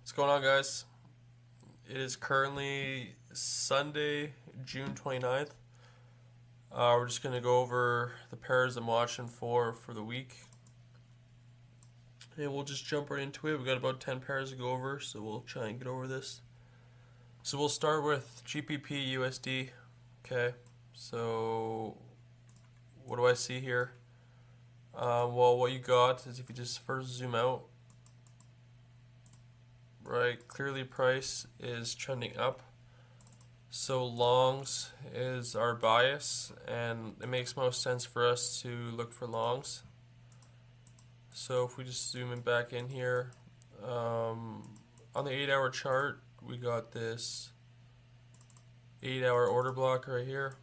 What's going on, guys? It is currently Sunday, June 29th. We're just going to go over the pairs I'm watching for the week. And we'll just jump right into it. We've got about 10 pairs to go over, so we'll try and get over this. So we'll start with GBP USD. Okay, so what do I see here? Well, what you got is if you just first zoom out, right, clearly price is trending up. So longs is our bias, and it makes most sense for us to look for longs. So if we just zoom in back in here, on the 8-hour chart, we got this 8-hour order block right here.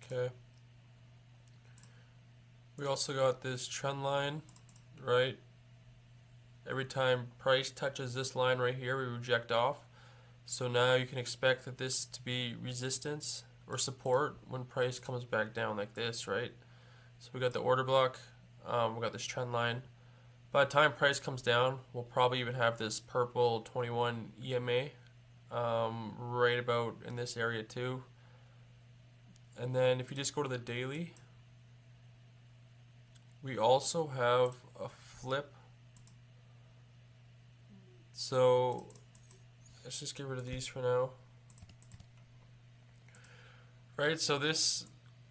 Okay. We also got this trend line, right? Every time price touches this line right here, we reject off. So now you can expect that this to be resistance or support when price comes back down like this, right? So we got the order block, we got this trend line. By the time price comes down, we'll probably even have this purple 21 EMA right about in this area too. And then if you just go to the daily, we also have a flip. So let's just get rid of these for now. Right, so this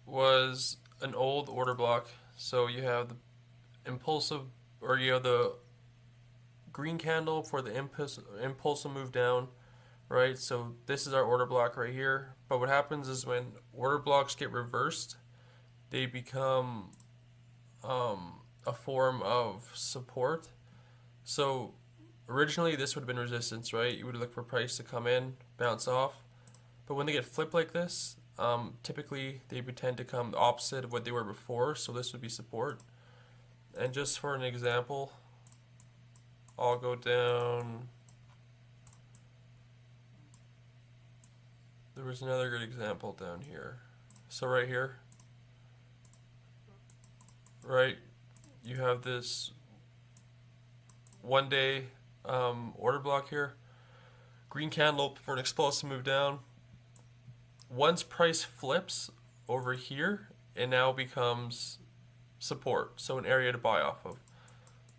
was an old order block. So you have the impulsive, or you have the green candle for the impulsive move down, right? So this is our order block right here. But what happens is when order blocks get reversed, they become a form of support. So originally this would have been resistance, right? You would look for price to come in, bounce off. But when they get flipped like this, typically they tend to come the opposite of what they were before. So this would be support. And just for an example, I'll go down. There was another good example down here. So right here, right, you have this 1-day order block here. Green candle for an explosive move down. Once price flips over here, it now becomes support, so an area to buy off of.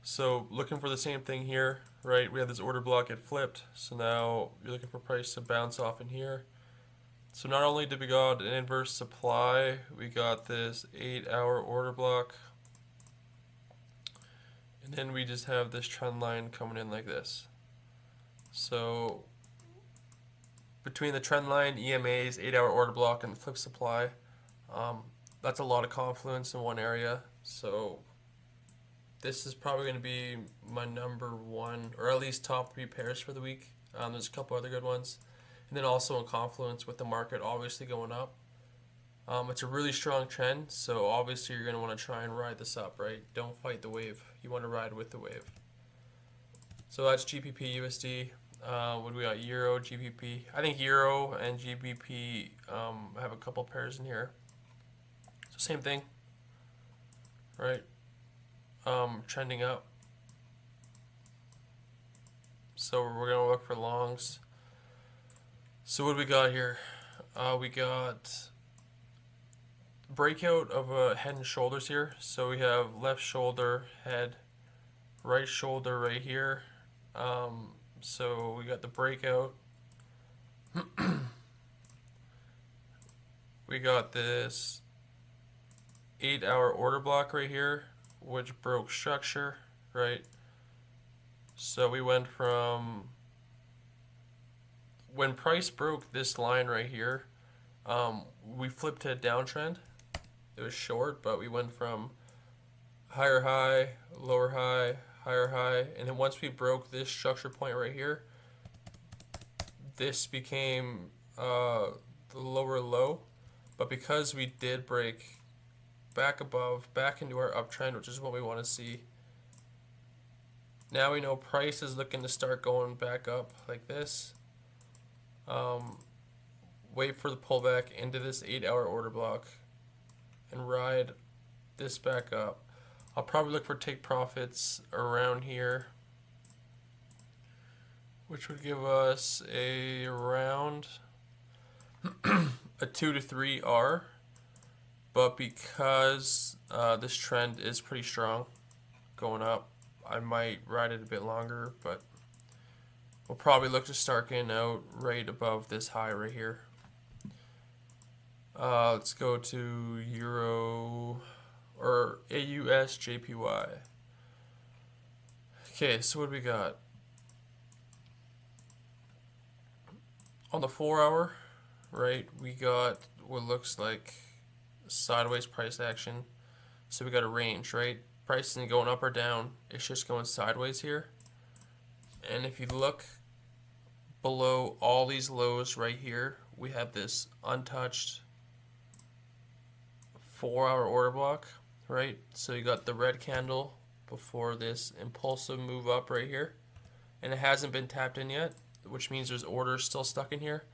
So looking for the same thing here, right? We have this order block get flipped, so now you're looking for price to bounce off in here. So not only did we got an inverse supply, we got this 8-hour order block, and then we just have this trend line coming in like this. So between the trend line, EMAs, 8-hour order block, and flip supply, that's a lot of confluence in one area. So this is probably going to be my number one, or at least top 3 pairs for the week. There's a couple other good ones. And then also in confluence with the market obviously going up. It's a really strong trend, so obviously you're going to want to try and ride this up, right? Don't fight the wave. You want to ride with the wave. So that's GBP USD. What do we got? Euro, GBP. I think Euro and GBP have a couple pairs in here. So same thing, right? Trending up. So we're going to look for longs. So what do we got here? We got breakout of a head and shoulders here. So we have left shoulder, head, right shoulder right here. So we got the breakout. We got this 8-hour order block right here, which broke structure, right? So we went from, when price broke this line right here, we flipped to a downtrend. It was short, but we went from higher high, lower high, higher high, and then once we broke this structure point right here, this became the lower low. But because we did break back above, back into our uptrend, which is what we want to see, now we know price is looking to start going back up like this. Wait for the pullback into this 8-hour order block and ride this back up. I'll probably look for take profits around here. which would give us a around a 2 to 3 R. But because this trend is pretty strong going up, I might ride it a bit longer, but we'll probably look to start getting out right above this high right here. Let's go to Euro or AUS JPY. Okay, so what do we got? On the 4 hour, right, we got what looks like sideways price action. So we got a range, right? Price isn't going up or down, it's just going sideways here. And if you look below all these lows right here, we have this untouched 4 hour order block, right? So you got the red candle before this impulsive move up right here, and it hasn't been tapped in yet, which means there's orders still stuck in here.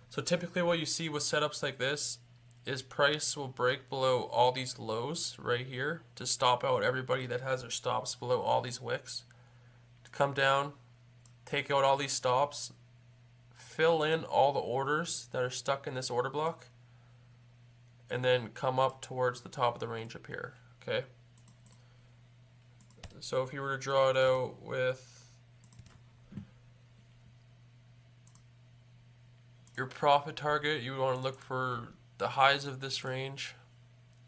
So typically what you see with setups like this is price will break below all these lows right here to stop out everybody that has their stops below all these wicks. To come down, take out all these stops, fill in all the orders that are stuck in this order block, and then come up towards the top of the range up here, okay? So if you were to draw it out with your profit target, you would want to look for the highs of this range,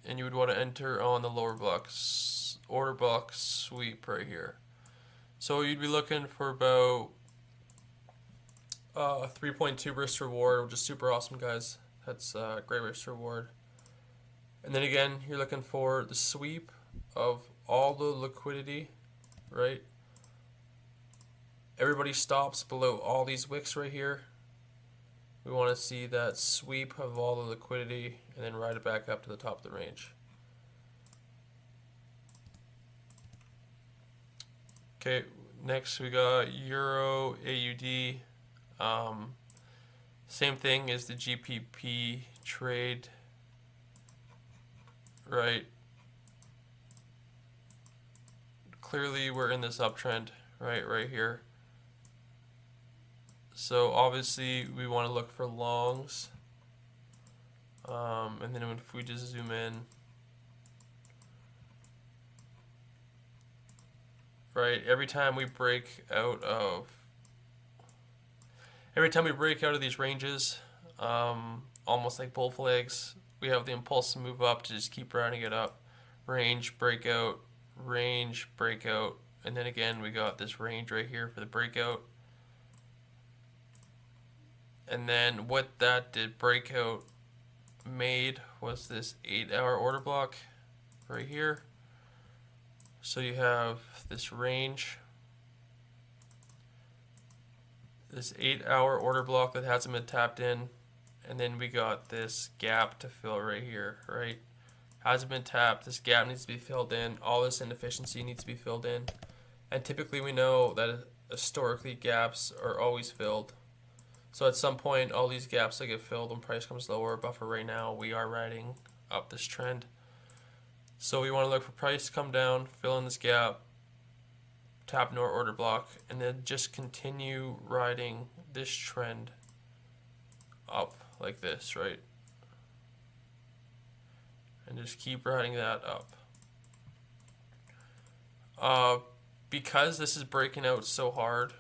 and you would want to enter on the lower blocks, order block sweep right here. So you'd be looking for about 3.2 risk reward, which is super awesome, guys. That's a great risk reward. And then again, you're looking for the sweep of all the liquidity, right? Everybody stops below all these wicks right here. We want to see that sweep of all the liquidity and then ride it back up to the top of the range. Okay, next we got Euro AUD. Same thing as the GPP trade, right? Clearly we're in this uptrend, right here. So obviously we want to look for longs, and then if we just zoom in, right, every time we break out of these ranges, almost like bull flags, we have the impulse to move up to just keep rounding it up. Range, breakout, and then again we got this range right here for the breakout. And then what that did breakout made was this 8 hour order block right here. So you have this range, this 8 hour order block that hasn't been tapped in, and then we got this gap to fill right here, right? Hasn't been tapped, this gap needs to be filled in, all this inefficiency needs to be filled in. And typically we know that historically gaps are always filled. So at some point, all these gaps that get filled when price comes lower, but for right now, we are riding up this trend. So we want to look for price to come down, fill in this gap, tap into our order block, and then just continue riding this trend up like this, right? And just keep riding that up. Because this is breaking out so hard,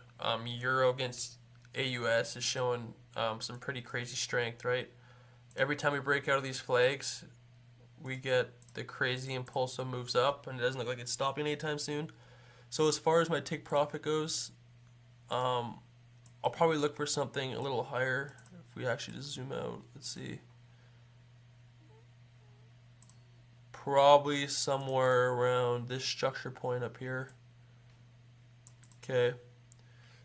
Euro against AUS is showing some pretty crazy strength, right? Every time we break out of these flags, we get the crazy impulsive moves up, and it doesn't look like it's stopping anytime soon. So as far as my take profit goes, I'll probably look for something a little higher. If we actually just zoom out, let's see. Probably somewhere around this structure point up here. Okay.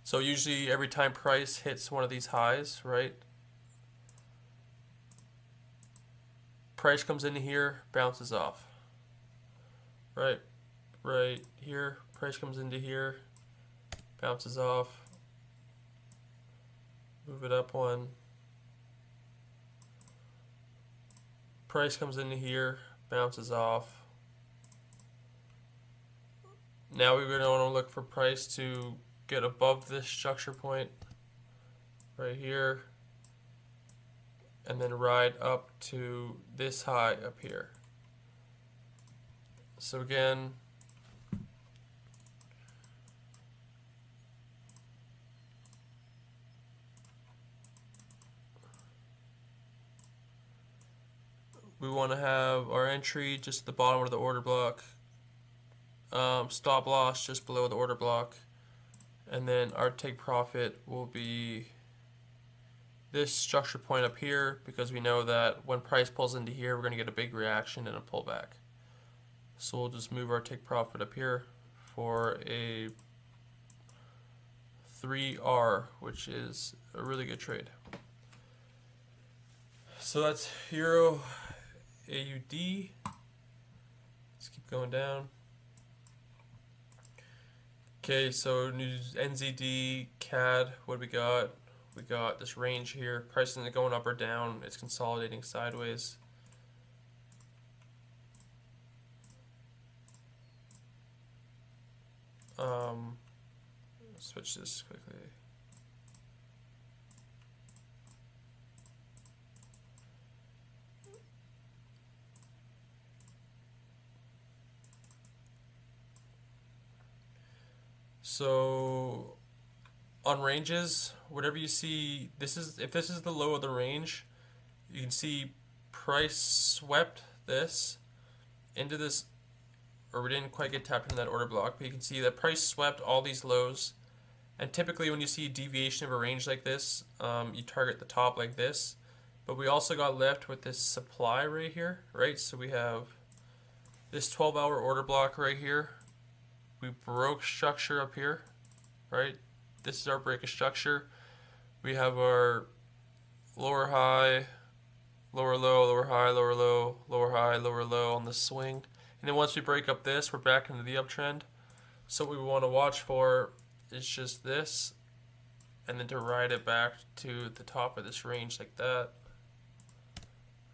So usually every time price hits one of these highs, right? Price comes into here, bounces off. Right here, price comes into here, bounces off. Move it up one. Price comes into here, bounces off. Now we're going to want to look for price to get above this structure point right here, and then ride up to this high up here. So again, we want to have our entry just at the bottom of the order block, stop loss just below the order block, and then our take profit will be this structure point up here, because we know that when price pulls into here, we're going to get a big reaction and a pullback. So we'll just move our take profit up here for a 3R, which is a really good trade. So that's Euro AUD. Let's keep going down. Okay, so news NZD, CAD, what do we got? We got this range here. Price isn't going up or down. It's consolidating sideways. Switch this quickly. So on ranges, whatever you see, if this is the low of the range, you can see price swept this into this, or we didn't quite get tapped into that order block, but you can see that price swept all these lows. And typically when you see a deviation of a range like this, you target the top like this. But we also got left with this supply right here, right? So we have this 12-hour order block right here. We broke structure up here, right? This is our break of structure. We have our lower high, lower low, lower high, lower low, lower high, lower low on the swing. And then once we break up this, we're back into the uptrend. So what we want to watch for is just this, and then to ride it back to the top of this range like that.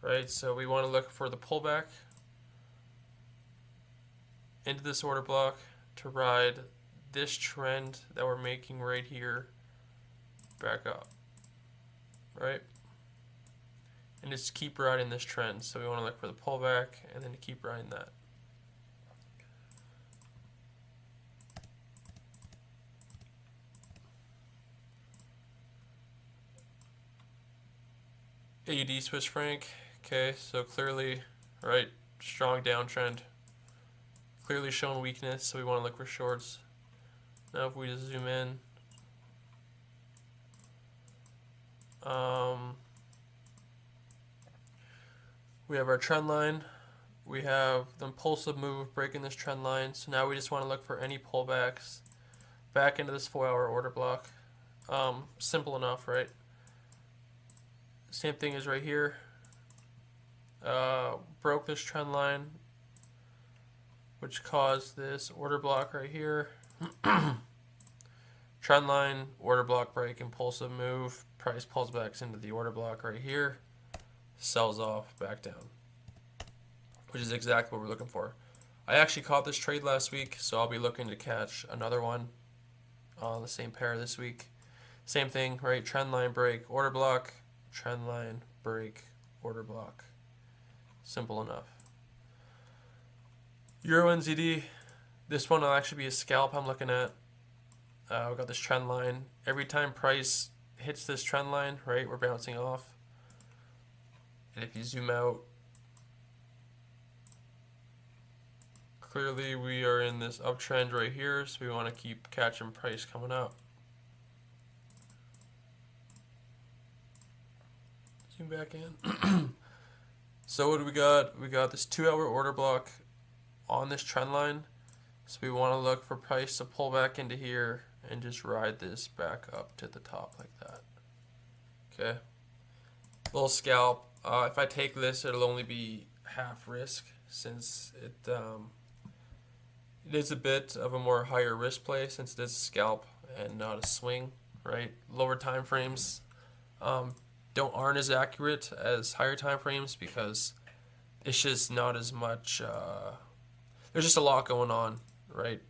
Right, so we want to look for the pullback into this order block to ride this trend that we're making right here back up, right? And just keep riding this trend. So we want to look for the pullback and then to keep riding that. AUD Swiss franc. Okay, so clearly, right, strong downtrend. Clearly showing weakness, so we want to look for shorts. Now if we just zoom in, we have our trend line. We have the impulsive move breaking this trend line. So now we just want to look for any pullbacks back into this 4-hour order block. Simple enough, right? Same thing as right here. Broke this trend line, which caused this order block right here. Trend line, order block break, impulsive move, price pulls back into the order block right here, sells off back down, which is exactly what we're looking for. I actually caught this trade last week, so I'll be looking to catch another one on the same pair this week. Same thing, right? Trend line break, order block, trend line break, order block. Simple enough. Euro NZD, this one will actually be a scalp I'm looking at. We've got this trend line. Every time price hits this trend line, right, we're bouncing off. And if you zoom out, clearly we are in this uptrend right here, so we want to keep catching price coming up. Zoom back in. So what do we got? We got this 2-hour order block on this trend line. So we want to look for price to pull back into here and just ride this back up to the top like that. Okay. Little scalp. If I take this, it'll only be half risk, since it is a bit of a more higher risk play, since it is a scalp and not a swing, right? Lower time frames aren't as accurate as higher time frames, because it's just not as much. There's just a lot going on, right?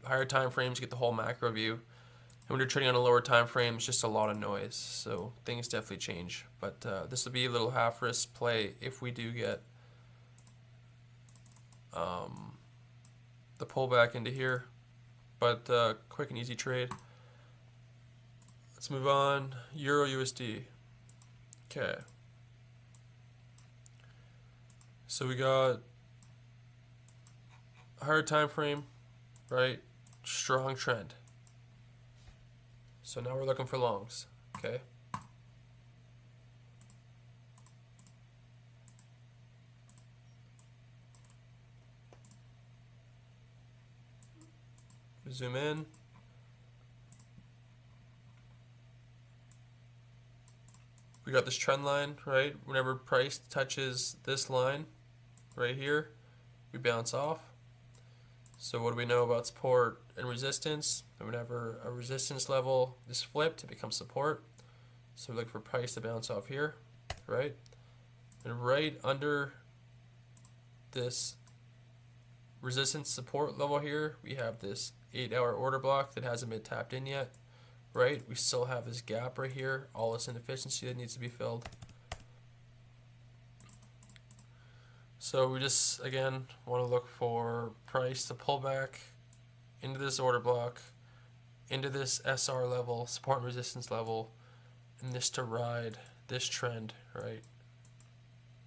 Higher time frames, you get the whole macro view. when you're trading on a lower time frame, it's just a lot of noise. So things definitely change. But this will be a little half risk play if we do get the pullback into here. But quick and easy trade. Let's move on. Euro USD. Okay. So we got a higher time frame, right? Strong trend. So now we're looking for longs. Okay. Zoom in. We got this trend line, right? Whenever price touches this line right here, we bounce off. So what do we know about support and resistance? And whenever a resistance level is flipped, it becomes support. So we look for price to bounce off here, right? And right under this resistance support level here, we have this 8-hour order block that hasn't been tapped in yet, right? We still have this gap right here, all this inefficiency that needs to be filled. So we just, again, want to look for price to pull back into this order block, into this SR level, support and resistance level, and this to ride this trend, right?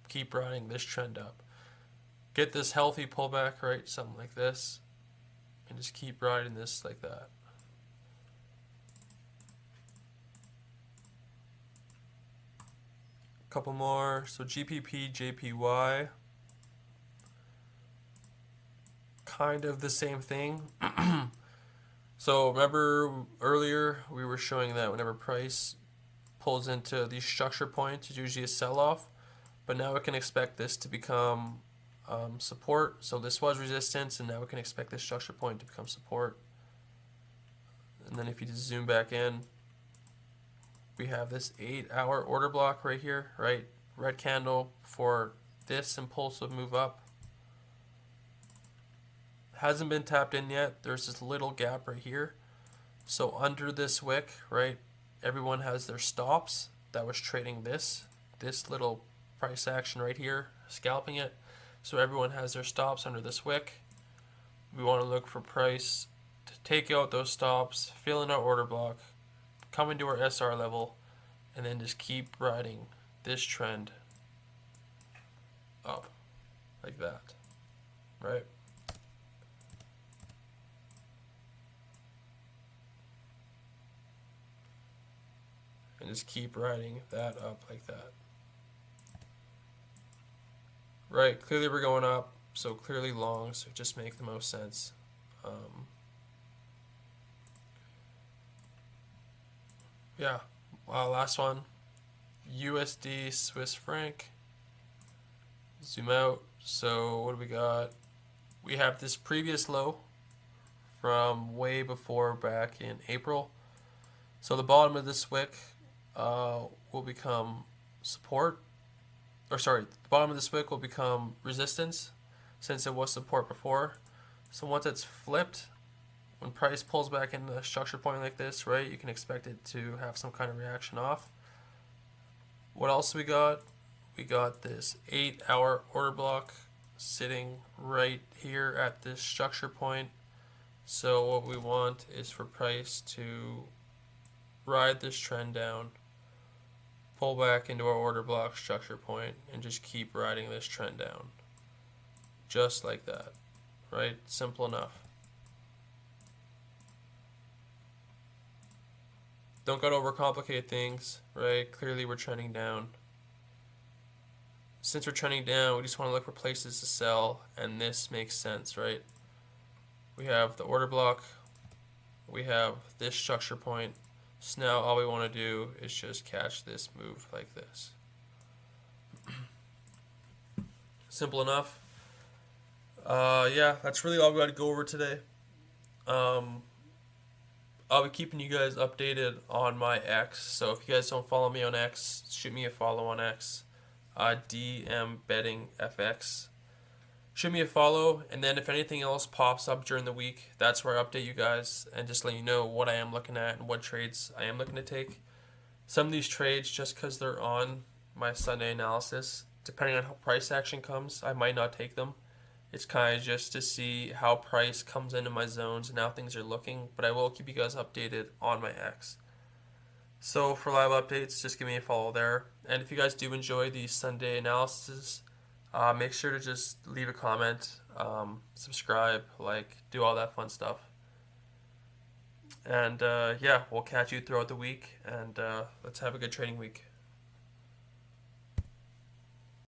Keep riding this trend up. Get this healthy pullback, right? Something like this, and just keep riding this like that. Couple more. So GPP, JPY. Kind of the same thing. So remember earlier we were showing that whenever price pulls into these structure points, it's usually a sell-off. But now we can expect this to become support. So this was resistance, and now we can expect this structure point to become support. And then if you just zoom back in, we have this 8-hour order block right here, right? Red candle for this impulsive move up. Hasn't been tapped in yet. There's this little gap right here. So under this wick, right, everyone has their stops that was trading this little price action right here, scalping it. So everyone has their stops under this wick. We want to look for price to take out those stops, fill in our order block, come into our SR level, and then just keep riding this trend up like that, right? And just keep riding that up like that. Right, clearly we're going up, so clearly longs just make the most sense. Yeah, last one, USD Swiss franc. Zoom out. So what do we got? We have this previous low from way before, back in April. So the bottom of this wick will become support, or sorry, the bottom of this wick will become resistance since it was support before. So once it's flipped, when price pulls back into a structure point like this, right, you can expect it to have some kind of reaction off. What else we got? We got this 8-hour order block sitting right here at this structure point. So what we want is for price to ride this trend down, pull back into our order block structure point, and just keep riding this trend down. Just like that, right? Simple enough. Don't gotta overcomplicate things, right? Clearly we're trending down. Since we're trending down, we just want to look for places to sell, and this makes sense, right? We have the order block, we have this structure point, so now all we want to do is just catch this move like this. Simple enough. Yeah, that's really all we got to go over today. I'll be keeping you guys updated on my X, so if you guys don't follow me on X, shoot me a follow on X. DM Betting FX. shoot me a follow, and then if anything else pops up during the week, that's where I update you guys and just let you know what I am looking at and what trades I am looking to take. Some of these trades, just because they're on my Sunday analysis, depending on how price action comes, I might not take them. It's kind of just to see how price comes into my zones and how things are looking, but I will keep you guys updated on my X. So for live updates, just give me a follow there. And if you guys do enjoy these Sunday analysis, make sure to just leave a comment, subscribe, like, do all that fun stuff. And yeah, we'll catch you throughout the week, and let's have a good trading week.